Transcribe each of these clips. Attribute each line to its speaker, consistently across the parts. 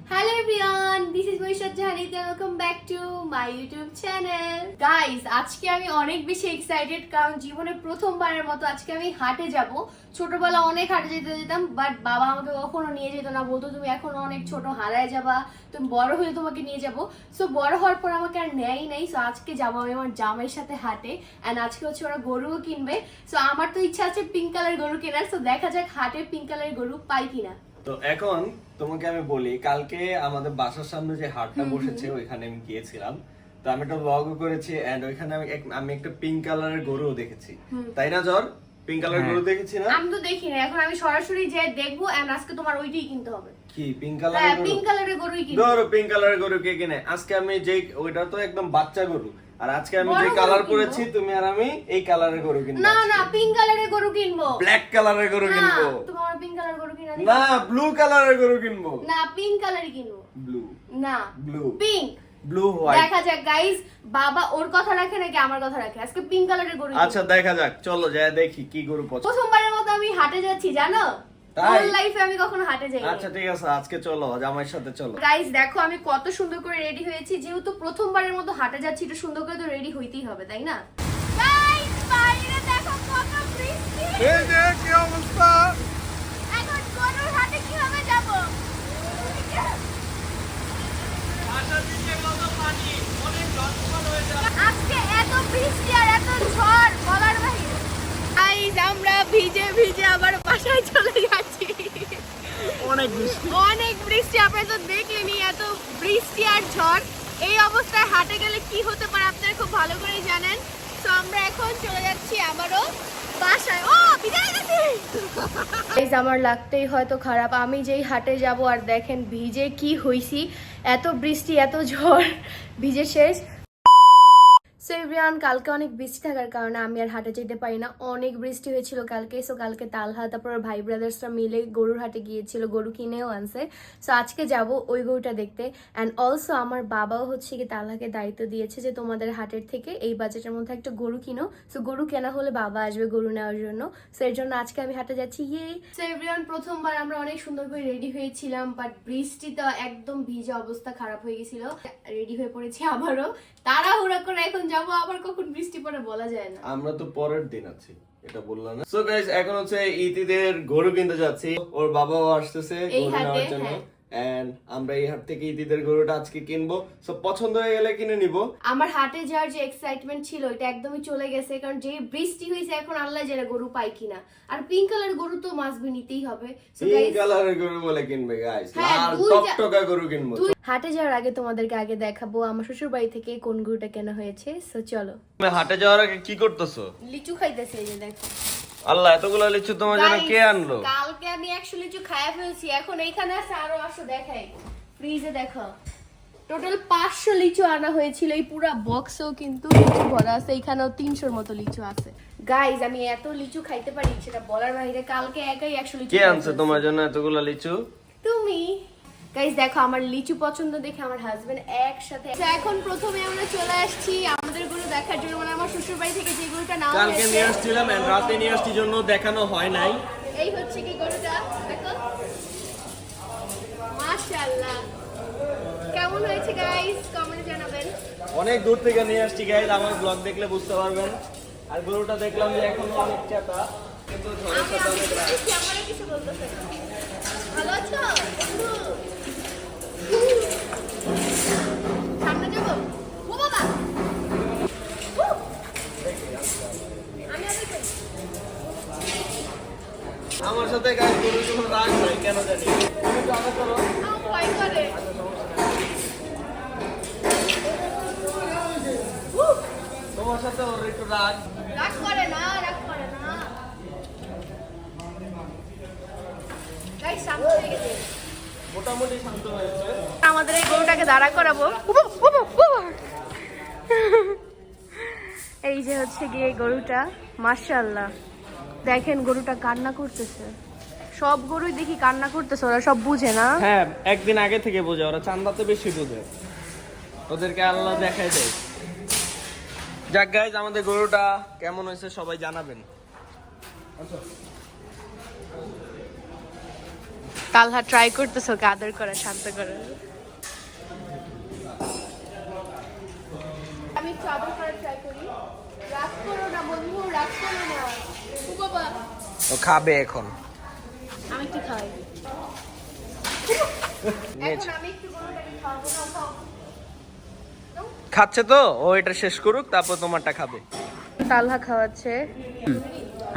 Speaker 1: Hello everyone, this is Moishat Jahanit and welcome back to my YouTube channel. Guys, আজকে আমি অনেক বেশি excited কারণ জীবনে প্রথমবারের মতো আজকে আমি হাটে যাব। ছোটবেলা অনেক হাটে যেতাম বাট বাবা আমাকে কখনো নিয়ে যেত না, বলতো তুমি এখনো অনেক ছোট, হারায় যাবা, তুমি বড় হলে তোমাকে নিয়ে যাব। সো বড় হওয়ার পর আমাকে আর নেয়ই নাই। সো আজকে যাবো আমি আমার জামাইয়ের সাথে হাটে এন্ড আজকে হচ্ছে ওরা গরুও কিনবে। সো আমার তো ইচ্ছা আছে পিঙ্ক কালার গরু কেনার। সো দেখা যাক হাটে পিঙ্ক কালার গরু পাই কিনা।
Speaker 2: তো এখন তোমাকে আমি বলি, কালকে আমাদের বাসার সামনে যে হাটটা বসেছে ওইখানে আমি গিয়েছিলাম। তো আমি একটা ব্লগও করেছি এন্ড ওইখানে আমি একটা পিঙ্ক কালারের গরুও দেখেছি, তাই না জ্বর? পিঙ্ক কালার গরু দেখেছি না?
Speaker 1: আমি তো দেখি না, এখন আমি সরাসরি যে দেখবো এন্ড আজকে তোমার ওইটাই কিনতে হবে।
Speaker 2: কি পিঙ্ক কালারের গরু?
Speaker 1: পিঙ্ক কালারের গরুই কিনবো।
Speaker 2: ধরো পিঙ্ক কালারের গরু কে কিনে? আজকে আমি যে ওইটা তো একদম বাচ্চা গরু, আর আজকে আমি যে কালার পরেছি তুমি আর আমি এই কালারের গরু কিনবো।
Speaker 1: না না, পিঙ্ক কালারের গরু কিনবো।
Speaker 2: ব্ল্যাক কালারের গরু কিনবো।
Speaker 1: তুমি আমার পিঙ্ক কালার গরু কিনা
Speaker 2: না, ব্লু কালারের গরু কিনবো।
Speaker 1: না, পিঙ্ক কালারই কিনবো।
Speaker 2: ব্লু
Speaker 1: না,
Speaker 2: ব্লু
Speaker 1: পিঙ্ক
Speaker 2: ব্লু হোয়াইট।
Speaker 1: দেখা যাক গাইস, বাবা ওর কথা রাখে নাকি আমার কথা রাখে। আজকে পিঙ্ক কালারের গরু।
Speaker 2: আচ্ছা দেখা যাক, চলো যাই দেখি কি গরু পছন্দ।
Speaker 1: প্রথমবারের মতো আমি হাটে যাচ্ছি, জানো?
Speaker 2: তাই?
Speaker 1: ফুল লাইফে আমি কখনো হাটে যাইনি।
Speaker 2: আচ্ছা ঠিক আছে, আজকে চলো জামাইয়ের সাথে চলো।
Speaker 1: গাইস দেখো আমি কত সুন্দর করে রেডি হয়েছি, যেহেতু প্রথমবারের মতো হাটে যাচ্ছি একটু সুন্দর করে তো রেডি হইতেই হবে, তাই না? গাইস বাইরে দেখো কত বৃষ্টি।
Speaker 2: এই যে কি অবস্থা।
Speaker 1: এখন গরুর হাটে কিভাবে যাব?
Speaker 2: আশা দিতে কত পানি, অনেক জলমগ্ন হয়ে যাবে।
Speaker 1: আজকে এত বৃষ্টি আর এত ঝড় বলার বাইরে। গাইস আমরা ভিজে ভিজে আবার বাসায় চলে যাচ্ছি।
Speaker 2: অনেক বৃষ্টি।
Speaker 1: অনেক বৃষ্টি, আপনারা তো দেখলেনি এত বৃষ্টি আর ঝড়। এই অবস্থায় হাটে গেলে কি হতে পারে আপনারা খুব ভালো করেই জানেন। তো আমরা এখন চলে যাচ্ছি আবারও বাসায়। ও বিদায় গেছি। গাইস আমার লাগতেই হয়তো খারাপ, আমি যেই হাটে যাব আর দেখেন ভিজে কি হইছি, এত বৃষ্টি এত ঝড়, ভিজে শেষ। সো এভরিওয়ান, কালকে অনেক বৃষ্টি থাকার কারণে আমি আর হাটে যেতে পারি না, অনেক বৃষ্টি হয়েছিল কালকে। সো কালকে তালহা তারপর ভাই ব্রাদার্সরা মিলে গরুর হাটে গিয়েছিল, গরু কিনেও আনছে। সো আজকে যাব ওই গরুটা দেখতে। অ্যান্ড অলসো আমার বাবাও হচ্ছে কি তালহাকে দায়িত্ব দিয়েছে যে তোমাদের হাটের থেকে এই বাজেটের মধ্যে একটা গরু কিনো। সো গরু কেনা হলে বাবা আসবে গরু নেওয়ার জন্য। সো এর জন্য আজকে আমি হাটে যাচ্ছি। সো এভরিওয়ান, প্রথমবার আমরা অনেক সুন্দর করে রেডি হয়েছিলাম বাট বৃষ্টিতে একদম ভিজে অবস্থা খারাপ হয়ে গেছিল। রেডি হয়ে পড়েছি আবারও, তাড়াহুড়া করে এখন যাবো, আবার কখন বৃষ্টি পড়ে বলা যায় না।
Speaker 2: আমরা তো পরের দিন আছি, এটা বললাম না। সো গাইস এখন হচ্ছে ঈদের গরু কিনতে যাচ্ছি, ওর বাবাও আসতেছে গরু নেওয়ার জন্য। এন্ড আমরা এই হাট থেকে ঈদের গরুটা আজকে কিনবো। সো পছন্দ হয়ে গেলে কিনে নিব।
Speaker 1: আমার হাটে যাওয়ার যে এক্সাইটমেন্ট ছিল এটা একদমই চলে গেছে, কারণ যে বৃষ্টি হয়েছে এখন আল্লাহ জানে গরু পাই কিনা। আর পিঙ্ক কালার গরু তো মাস্ট বি নিতেই হবে।
Speaker 2: পিঙ্ক কালারের গরু বলে কিনবে গাইস, লাল টকটকা গরু কিনবো।
Speaker 1: হাটে যাওয়ার আগে তোমাদেরকে আগে দেখাবো আমার শ্বশুর বাড়ি থেকে কোন গরুটা কেনা হয়েছে। সো চলো।
Speaker 2: তুমি হাটে যাওয়ার আগে কি করতেছো?
Speaker 1: লিচু খাইতেছে, এই যে দেখো।
Speaker 2: আল্লাহ, এতগুলো লিচু তোমার জন্য কে আনলো?
Speaker 1: কালকে আমি 100 লিচু খাইয়া ফেলছি, এখন এইখানে আছে আরো 100। দেখাই ফ্রিজে, দেখো টোটাল 500 লিচু আনা হয়েছিল। এই পুরো বক্সেও কিন্তু লিচু ভরা আছে, এখানেও 300-র মতো লিচু আছে। গাইজ আমি এত লিচু খাইতে পারি সেটা বলার বাইরে। কালকে একাই 100 লিচু।
Speaker 2: কে আনছে তোমার জন্য এতগুলো লিচু?
Speaker 1: তুমি। গাইজ দেখো আমার লিচু পছন্দ দেখে আমার হাজবেন্ড একসাথে। এখন প্রথমে আমরা চলে আসছি আমাদের গরু দেখার জন্য, মানে আমার শ্বশুর বাড়ি থেকে যে গরুটা নাও
Speaker 2: কালকে নিয়ে আসছিলাম এন্ড রাতে নিয়ে আসছি জন্য দেখানো হয় নাই।
Speaker 1: এই হচ্ছে কি গরুটা, দেখো মাশাআল্লাহ। কেমন হয়েছে গাইস কমেন্টে জানাবেন।
Speaker 2: অনেক দূর থেকে নিয়ে আসছি গাইস, আমার ব্লগ দেখলে বুঝতে পারবেন। আর গরুটা দেখলাম যে এখনো অনেক চাতা, কিন্তু ঝড়ের সাথে অনেক রাগ।
Speaker 1: আমারও কিছু বলতেছে না। ভালো আছো বন্ধু? সামনে যাবো। ও বাবা, আমি আগে করি।
Speaker 2: আমার সাথে গাইস গরুর কোনো রাগ নাই কেন জানি। তুমি তো আগে চলো।
Speaker 1: আমার ভয় করে।
Speaker 2: তোমার সাথে ওর একটু রাগ।
Speaker 1: রাগ করে না, রাগ করে না। গাইস সামনে হয়ে গেছে,
Speaker 2: মোটামুটি শান্ত হয়েছে।
Speaker 1: আমাদের এই গরুটাকে দাঁড়া করাবো। এই যে হচ্ছে গিয়ে গরুটা, মাশাআল্লাহ দেখেন গরুটা কান্না করতেছে। সব গরুই দেখি কান্না করতেছে, ওরা সব বুঝে না।
Speaker 2: হ্যাঁ, একদিন আগে থেকে বোঝে, ওরা চান্দাতে বেশি বোঝে, ওদেরকে আল্লাহ দেখাই দেয়। যাক গাইজ, আমাদের গরুটা কেমন হয়েছে সবাই জানাবেন।
Speaker 1: তালহা ট্রাই করতেছো ওকে আদর করা, শান্ত করা। আমি একটু আদর করার ট্রাই করি। রাগ করো না বন্ধু, রাগ করো না। ও বাবা,
Speaker 2: ও খাবে এখন।
Speaker 1: আমি একটু খাই। এখন আমি একটু গরুটাকে খাওয়াবো না, খাও।
Speaker 2: খাচ্ছে তো, ও এটা শেষ করুক তারপর তোমারটা খাবে।
Speaker 1: তালহা খাওয়াচ্ছে।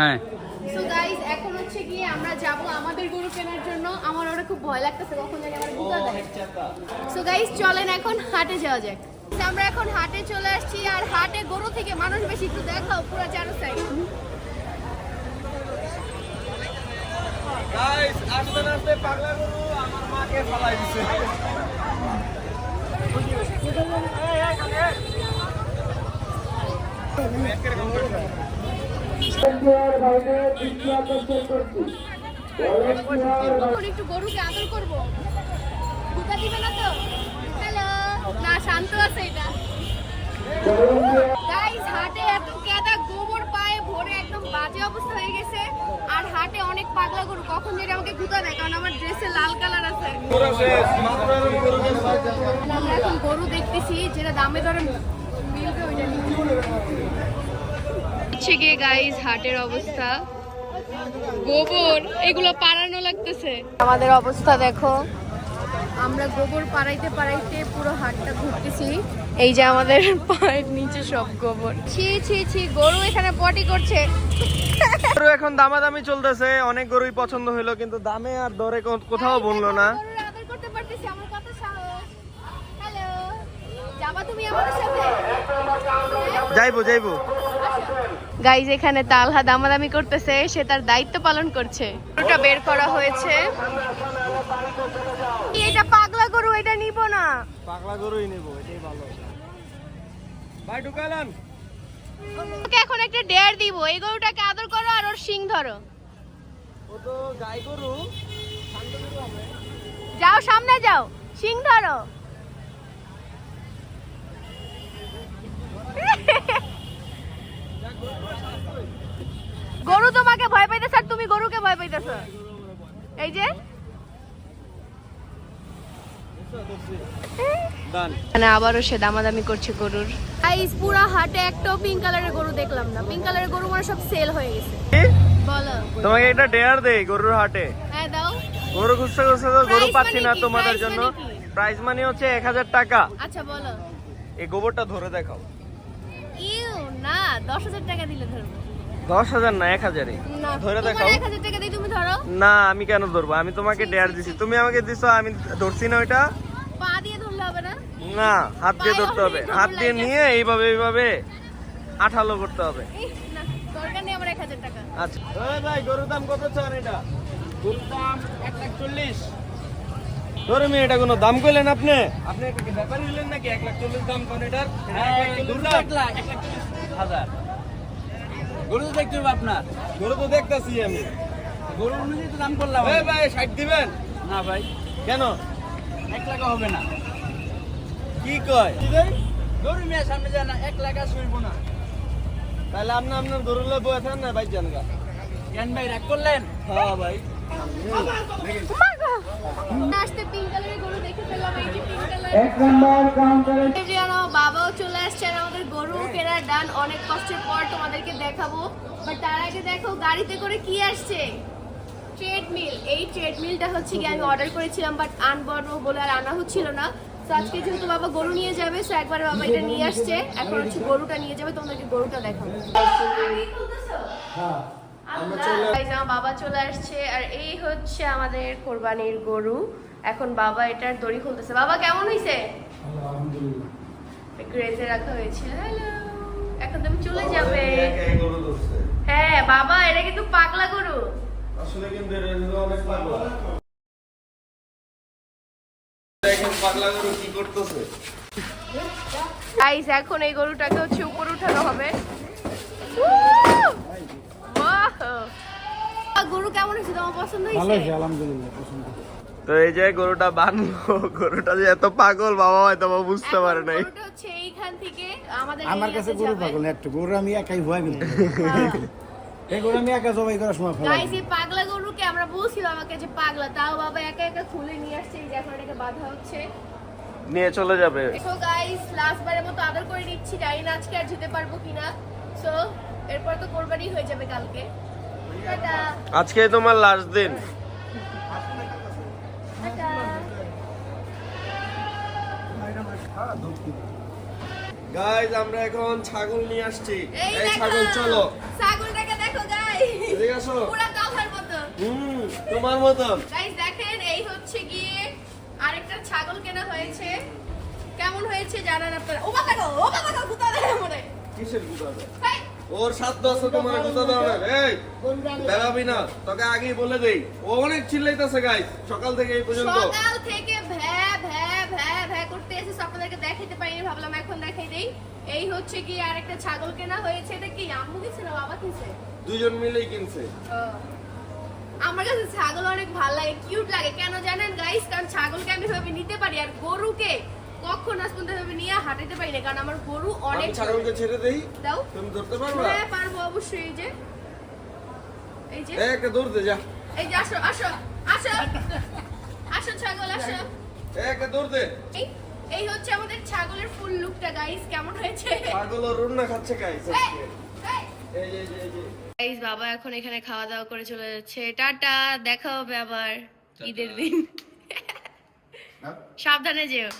Speaker 2: হ্যাঁ
Speaker 1: সো গাইস, এখন হচ্ছে গিয়ে আমরা যাব আমাদের গরু কেনার জন্য। আমার ওটা খুব ভয় লাগতেছে কখন জানি আমার গুতা দেয়। সো গাইস, চলেন এখন হাটে যাওয়া যাক। আমরা এখন হাটে চলে আসছি, আর হাটে গরু থেকে মানুষ বেশি। একটু দেখাও পুরো চারো সাইড।
Speaker 2: গাইস, আস্তে আস্তে পাগলা গরু আমার মাকে ফালাই দিছে।
Speaker 1: এখন একটু গরুকে আদর করবো, গুতা দিবে না তো? হ্যালো, না শান্ত আছে এটা। গাইস, হাটে এত কেদা গোবর পায়ে ভরে একদম বাজে অবস্থা হয়ে গেছে। আর হাটে অনেক পাগলা গরু, কখন যেটা আমাকে গুতা দেয়, কারণ আমার ড্রেসে লাল কালার আছে। আমরা এখন গরু দেখতেছি, যেটা দামে দরে মিলবে ওইটা হচ্ছে গিয়ে গাইস হাটের অবস্থা। গোবর এগুলো পাড়ানো লাগতেছে। আমাদের অবস্থা দেখো, আমরা গোবর পাড়াইতে পাড়াইতে পুরো হাটটা ঘুরতেছি। এই যে আমাদের পায়ের নিচে সব গোবর। ছি ছি ছি, গরু এখানে পটি করছে।
Speaker 2: গরু এখন দামাদামি চলতেছে, অনেক গরুই পছন্দ হলো, কিন্তু দামে আর দরে কোথাও বললো না।
Speaker 1: গরুর আদর করতে পারতেছি, আমার কত সাহস। হ্যালো, যাবা তুমি আমাদের সাথে?
Speaker 2: যাইবো।
Speaker 1: গাইজ, এখানে তালহা দামাদামি করতেছে, সে তার দায়িত্ব পালন করছে। গরুটা বের করা হয়েছে। এটা পাগলা গরু, এটা নিব না।
Speaker 2: পাগলা গরুই নেব, এটাই ভালো। ভাই ঢুকালেন।
Speaker 1: ওকে এখন একটা ডেয়ার দিব, এই গরুটাকে আদর করো আর ওর শিং ধরো।
Speaker 2: ও তো গাই গরু, শান্ত গরু হবে।
Speaker 1: যাও সামনে যাও, শিং ধরো। গরু তোমাকে ভয় পাইতেছে আর তুমি গরুকে ভয় পাইতেছো। এই যে মানে আবারও সে দামাদামি করছে গরুর। গাইস, পুরা হাটে একটাও পিঙ্ক কালারের গরু দেখলাম না। পিঙ্ক কালারের গরু মানে সব সেল হয়ে গেছে। বলো,
Speaker 2: তোমাকে একটা ডেয়ার দেই গরুর হাটে।
Speaker 1: হ্যাঁ দাও।
Speaker 2: গরু খুঁজতে খুঁজতে তো গরু
Speaker 1: Price
Speaker 2: পাচ্ছি না
Speaker 1: money কি?
Speaker 2: তোমাদের
Speaker 1: Price
Speaker 2: জন্য।
Speaker 1: money কি?
Speaker 2: প্রাইস মানি হচ্ছে 1000 টাকা।
Speaker 1: আচ্ছা বলো।
Speaker 2: এই গোবরটা ধরে দেখাও।
Speaker 1: ইউ না, 10,000 টাকা দিলে ধরবো।
Speaker 2: 10,000 না, 1000-ই
Speaker 1: না,
Speaker 2: ধরে
Speaker 1: তোমার
Speaker 2: দেখাও।
Speaker 1: 1000 টাকা দিয়ে তুমি ধরো।
Speaker 2: না, আমি কেন ধরবো? আমি তোমাকে ডেয়ার দিছি, তুমি আমাকে দিছো, আমি ধরছি না ওইটা।
Speaker 1: পা দিয়ে ধরলে হবে না?
Speaker 2: না, হাত দিয়ে
Speaker 1: পায়ে
Speaker 2: ধরতে হবে।
Speaker 1: already
Speaker 2: হাত দিয়ে
Speaker 1: গোবর
Speaker 2: নিয়ে এইভাবে আঠালো করতে হবে।
Speaker 1: ইহ, না, দরকার নেই আমার 1000 টাকা।
Speaker 2: আচ্ছা ওই ভাই, গরুর দাম কত চান? এটা গরুর দাম 1,40,000। ধরুন, এটা কোনো দাম কইলেন আপনি? আপনি কি ব্যাপারী হলেন নাকি? 1,40,000 দাম কোন এটার? 1,40,000।
Speaker 3: গরু তো দেখতে হবে আপনার।
Speaker 2: গরু তো দেখতাছি আমি।
Speaker 3: গরু অনুযায়ী তো দাম করলাম।
Speaker 2: এই ভাই, 60 দিবেন?
Speaker 3: না ভাই,
Speaker 2: কেন?
Speaker 3: 1 লাখ হবে না।
Speaker 2: কি কয়?
Speaker 3: গরু মেয়ে সামনে যায় না, 1 লাখ আর শুইব না।
Speaker 2: তাহলে আপনি আপনার গরু লয়ে বয়ে থাকেন না ভাই, জানগা।
Speaker 3: কেন ভাই রাগ করলেন?
Speaker 2: হ্যাঁ ভাই।
Speaker 1: আসতে পিঙ্ক কালারের গরু দেখে ফেললাম। এই যে পিঙ্ক কালার। এক নাম্বার কাউন্টারে যে আমার বাবাও চলে আসছে, আর আমাদের গরু কেনার ডান। অনেক কষ্টের পর তোমাদেরকে দেখাবো, বাট তার আগে দেখো গাড়িতে করে কি আসছে। ট্রেডমিল। এই ট্রেডমিলটা হচ্ছে কি আমি অর্ডার করেছিলাম, বাট আনবড় বলে আর আনা হচ্ছিল না। তো আজকে যেহেতু বাবা গরু নিয়ে যাবে, সো একবার বাবা এটা নিয়ে আসছে, এখন হচ্ছে গরুটা নিয়ে যাবে। তোমাদেরকে গরুটা দেখাবো। Guys, আমার বাবা চলে আসছে, আর এই হচ্ছে আমাদের কোরবানির গরু। এখন বাবা এটার দড়ি খুলতেছে। বাবা কেমন হইছে? একটু রেজে রাখা হয়েছিল। হ্যালো, এখন তুমি চলে যাবে।
Speaker 2: গরু ধরছে।
Speaker 1: হ্যাঁ বাবা, এটা কিন্তু পাগলা গরু।
Speaker 2: আসলে কিন্তু এটা অনেক পাগলা। দেখেন পাগলা গরু কি করতেছে।
Speaker 1: গাইস, এখন এই গরুটাকে হচ্ছে উপরে উঠানো হবে। গরু কেমন হয়েছে? তোমার পছন্দ হয়েছে?
Speaker 3: আলহামদুলিল্লাহ পছন্দ।
Speaker 2: তো এই যে গরুটা বানলো, গরুটা যে এত পাগল বাবা হয়তো বুঝতে পারে নাই।
Speaker 1: গরুটা হচ্ছে এইখান থেকে আমাদের
Speaker 3: আমার কাছে
Speaker 1: এরিয়াতে
Speaker 3: গরু
Speaker 1: যাবে।
Speaker 3: পাগল না, একটু গরু আমি একাই ভয় কিন্তু। এগুলো আমি একা জবাই করার সময় ফেলা
Speaker 1: গাইস এই পাগলা গরুকে আমরা বলছিলাম আমাকে যে পাগলা, তাও বাবা একা একা খুলে নিয়ে আসছে, এই যে এখন এটাকে বাঁধা হচ্ছে।
Speaker 2: নিয়ে চলে যাবে।
Speaker 1: সো গাইস লাস্ট বারের মতো আদর করে নিচ্ছি, জানি না আজকে আর যেতে পারবো কিনা। সো এরপর তো কোরবানি হয়ে যাবে কালকে। টাটা
Speaker 2: আজকে তোমার লাস্ট দিন।
Speaker 1: টাটা।
Speaker 2: গাইস আমরা এখন ছাগল নিয়ে আসছি।
Speaker 1: এই
Speaker 2: এই
Speaker 1: দেখো,
Speaker 2: ছাগল চলো।
Speaker 1: ছাগলটাকে দেখো গাইস,
Speaker 2: এদিকে আসো।
Speaker 1: পুরো কাউহার মতো।
Speaker 2: তোমার মতন।
Speaker 1: গাইস দেখেন, এই হচ্ছে গিয়ে আরেকটা ছাগল কেনা হয়েছে। কেমন হয়েছে জানান আপনারা। ও বাবা গো, ও বাবা গো, গুতা দেয় মনে।
Speaker 2: কিসের গুদা দেয়?
Speaker 1: হেই,
Speaker 2: ওর 7 আছে তোমার গুদা দেওয়া না। এই বেরাবি না, তোকে আগেই বলে দেই। ও অনেক চিল্লাইতেছে গাইস সকাল থেকে এই পর্যন্ত।
Speaker 1: সকাল থেকে ভ্যা ভ্যা ভ্যা ভ্যা করতে এসে আপনাদেরকে দেখাইতে পারিনি, ভাবলাম এখন দেখাই দেই। এই হচ্ছে কি আরেকটা ছাগল কেনা হয়েছে। এটা কি আম্মু কিনছে না বাবা কিনছে?
Speaker 2: দুইজন মিলেই কিনছে।
Speaker 1: আমার কাছে ছাগল অনেক ভালো লাগে, কিউট লাগে। কেন জানেন গাইস? কারণ ছাগলকে আমি ভাবে নিতে পারি, আর গরুকে কখন আজ পর্যন্ত ভাবে নিয়ে হাঁটাতে পারি না, কারণ আমার গরু অনেক
Speaker 2: আমি ছাগলকে ছেড়ে দেই,
Speaker 1: দাও।
Speaker 2: তুমি ধরতে পারবা?
Speaker 1: হ্যাঁ পারবো অবশ্যই। এই যে এই যে
Speaker 2: একটা দৌড় দে যা।
Speaker 1: এই যে আসো আসো আসো আসো ছাগল আসো।
Speaker 2: একটা দৌড় দে।
Speaker 1: এই এই হচ্ছে আমাদের ছাগলের ফুল লুকটা গাইস, কেমন হয়েছে?
Speaker 2: ছাগল ওর রান্না খাচ্ছে গাইস
Speaker 1: এই,
Speaker 2: আজকে।
Speaker 1: এই।
Speaker 2: এই যে এই যে
Speaker 1: গাইস বাবা এখন এখানে খাওয়া দাওয়া করে চলে যাচ্ছে। টাটা, দেখা হবে আবার ঈদের দিন। সাবধানে যেও।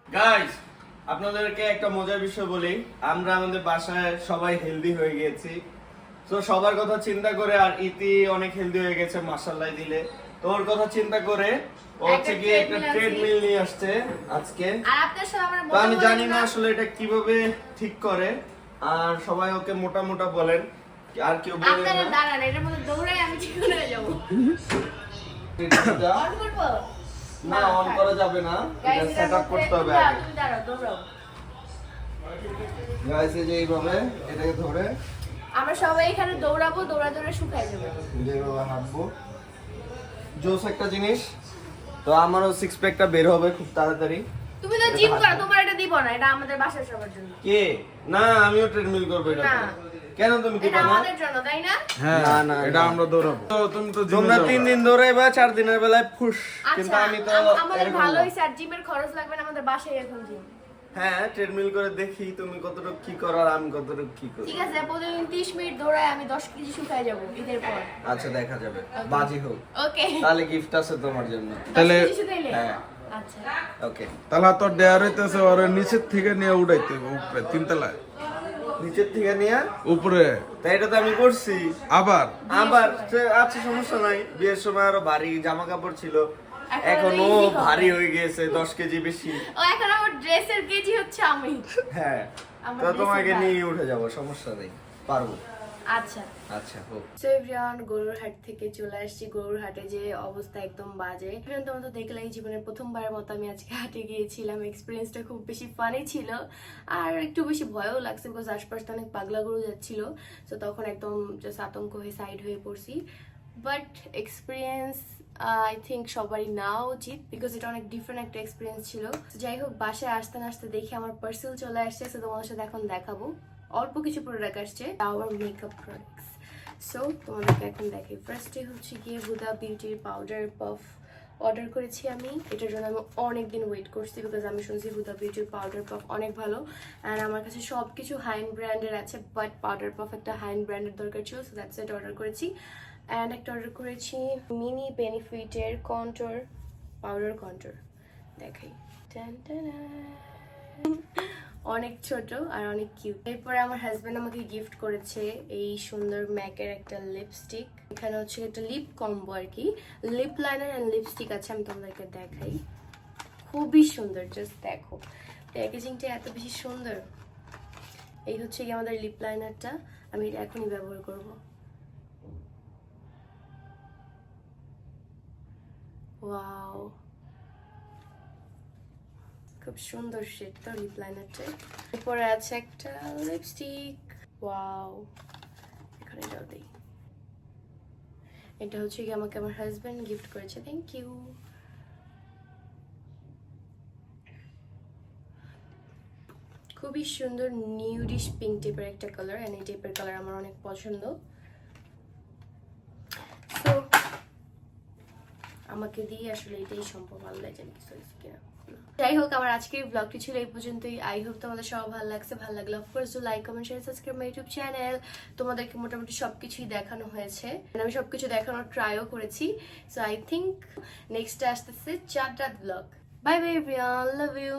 Speaker 2: গাইস আপনাদেরকে একটা মজার বিষয় বলি, আমরা আমাদের বাসায় সবাই হেলদি হয়ে গেছি। তো সবার কথা চিন্তা করে, আর ইতি অনেক হেলদি হয়ে গেছে মাশাআল্লাহ দিলে। তো ওর কথা চিন্তা করে ও হচ্ছে কি একটা ট্রেডমিল নিয়ে আসছে আজকে।
Speaker 1: আর আপনার সাথে আমরা
Speaker 2: তো আমি জানি না আসলে এটা কিভাবে ঠিক করে, আর সবাই ওকে মোটা মোটা বলেন, আর কেউ বলেন
Speaker 1: আপনারা
Speaker 2: না।
Speaker 1: দাঁড়ান, এটার মধ্যে দৌড়াই আমি চিকন হয়ে যাবো। অন করবো?
Speaker 2: না অন করা যাবে না,
Speaker 1: Guys,
Speaker 2: এটা
Speaker 1: এটার
Speaker 2: সেটআপ
Speaker 1: মধ্যে-
Speaker 2: করতে হবে
Speaker 1: দাঁড়াও,
Speaker 2: আগে।
Speaker 1: তুমি দাঁড়াও, দৌড়াও।
Speaker 2: গাইস এই যে এইভাবে এটাকে ধরে
Speaker 1: আমরা সবাই এখানে দৌড়াবো, দৌড়ে শুকাই যাবো।
Speaker 2: যেভাবে হাঁটবো, জোস একটা জিনিস। তো আমারও সিক্স প্যাকটা বের হবে খুব তাড়াতাড়ি।
Speaker 1: তুমি তো জিম করো, তোমার এটা দিব না, এটা আমাদের বাসার সবার জন্য।
Speaker 2: কে? না আমিও ট্রেডমিল করবো এটা।
Speaker 1: না।
Speaker 2: কেন তুমি
Speaker 1: এটা
Speaker 2: দিবা না?
Speaker 1: আমাদের জন্য, তাই না?
Speaker 2: না না
Speaker 3: এটা আমরা দৌড়াবো তো তুমি তো
Speaker 2: তোমরা 3 দিন ধরে বা 4 দিনের বেলায় ফুস, কিন্তু
Speaker 1: আচ্ছা,
Speaker 2: আমি তো
Speaker 1: আমাদের
Speaker 2: এরকম
Speaker 1: ভালো
Speaker 2: না।
Speaker 1: হইছে, আর জিমের খরচ লাগবে না, আমাদের বাসায় এখন জিম।
Speaker 2: হ্যাঁ ট্রেডমিল করে দেখি তুমি কতটুকু কি করো আর আমি কতটুকু কি করি।
Speaker 1: ঠিক আছে, প্রতিদিন 30 মিনিট দৌড়ায় আমি 10 কেজি শুকাই যাবো ঈদের পর।
Speaker 2: আচ্ছা দেখা যাবে, বাজি হোক।
Speaker 1: ওকে,
Speaker 2: তাহলে গিফট আছে তোমার জন্য।
Speaker 3: তাহলে
Speaker 1: শুকাইলে
Speaker 2: হ্যাঁ
Speaker 1: আচ্ছা।
Speaker 2: ওকে।
Speaker 3: তাহলে তো ডেয়ার হইতেছে ওর নিচের থেকে নিয়ে উঠাইতে হবে উপরে 3 তলায়
Speaker 2: নিচের থেকে নিয়ে
Speaker 3: উপরে
Speaker 2: তাই এটা তো আমি করছি।
Speaker 3: আবার
Speaker 2: আবার আচ্ছা সমস্যা নাই, বিয়ের সময় আরো ভারী জামা কাপড় ছিল,
Speaker 1: এখন
Speaker 2: এখনো
Speaker 1: easy হবে।
Speaker 2: ভারী হয়ে গেছে 10 কেজি বেশি।
Speaker 1: ও এখন আমার ড্রেসের কেজি হচ্ছে আমি।
Speaker 2: হ্যাঁ
Speaker 1: আমার
Speaker 2: তো তোমাকে
Speaker 1: dress-এর
Speaker 2: নিয়ে উঠে যাব, সমস্যা নেই, পারবো।
Speaker 1: আচ্ছা।
Speaker 2: আচ্ছা হোক।
Speaker 1: সো এভরিওয়ান, গরুর হাট থেকে চলে আসছি। গরুর হাটে যে অবস্থা একদম বাজে। তোমরা তো দেখলেই, জীবনের প্রথমবারের মতো আমি আজকে হাটে গিয়েছিলাম। এক্সপিরিয়েন্সটা খুব বেশি ফানি ছিল, আর একটু বেশি ভয়ও লাগছে, বিকজ আশপাশে অনেক পাগলা গরু যাচ্ছিল। তো তখন একদম জাস্ট আতঙ্ক হয়ে সাইড হয়ে পড়ছি। বাট এক্সপিরিয়েন্স আই থিঙ্ক সবারই নেওয়া উচিত, বিকজ এটা অনেক ডিফারেন্ট একটা এক্সপিরিয়েন্স ছিল। যাই হোক, বাসায় আসতে না আসতে দেখি আমার পার্সেল চলে আসছে। তো তোমাদের সাথে এখন দেখাবো। অল্প কিছু প্রোডাক্ট আসছে, আওয়ার মেকআপ প্রোডাক্টস। সো তোমাদেরকে এখন দেখি। ফার্স্টে হচ্ছে গিয়ে হুদা বিউটির পাউডার পাফ অর্ডার করেছি আমি। এটার জন্য আমি অনেক দিন ওয়েট করছি, বিকজ আমি শুনছি হুদা বিউটির পাউডার পাফ অনেক ভালো। অ্যান্ড আমার কাছে সব কিছু হাইন ব্র্যান্ডের আছে, বাট পাউডার পাফ একটা হাইন ব্র্যান্ডের দরকার ছিল। সো দ্যাটস এটা অর্ডার করেছি। অ্যান্ড একটা অর্ডার করেছি মিনি বেনিফিটের কন্ট্রোর পাউডার কন্ট্রোর। দেখাই, টান টানা, অনেক ছোট আর অনেক কিউট। এরপরে আমার হাজবেন্ড আমাকে গিফট করেছে এই সুন্দর ম্যাকের একটা লিপস্টিক। এখানে হচ্ছে একটা লিপ কম্বো আর কি, লিপ লাইনার এন্ড লিপস্টিক আছে। আমি তোমাদেরকে দেখাই, খুবই সুন্দর, জাস্ট দেখো প্যাকেজিংটা এত বেশি সুন্দর। এই হচ্ছে কি আমাদের লিপ লাইনারটা, আমি এটা এখনই ব্যবহার করব। ওয়াও, খুব সুন্দর শেড তো লিপ লাইনারটা। এরপরে আছে একটা লিপস্টিক। ওয়াও, এখানে এটাও দিই। এটা হচ্ছে কি আমাকে আমার হাজবেন্ড গিফট করেছে, থ্যাংক ইউ। খুবই সুন্দর নিউডিশ পিঙ্ক টাইপের একটা কালার, এন্ড এই টাইপের কালার আমার অনেক পছন্দ। তো আমাকে দিয়ে আসলে এটাই সম্ভব, আল্লাহ জানি কিছু হয়েছে কিনা। যাই হোক, আমার আজকের ব্লগটি ছিল এই পর্যন্তই। আই হোপ তোমাদের সব ভালো লাগছে। ভালো লাগলে of course do like, comment, share, subscribe my YouTube channel. তোমাদেরকে মোটামুটি সবকিছুই দেখানো হয়েছে, আমি সবকিছু দেখানোর ট্রাইও করেছি। সো আই থিঙ্ক নেক্সট আসতেছে চারটা blog. Bye bye everyone, love you.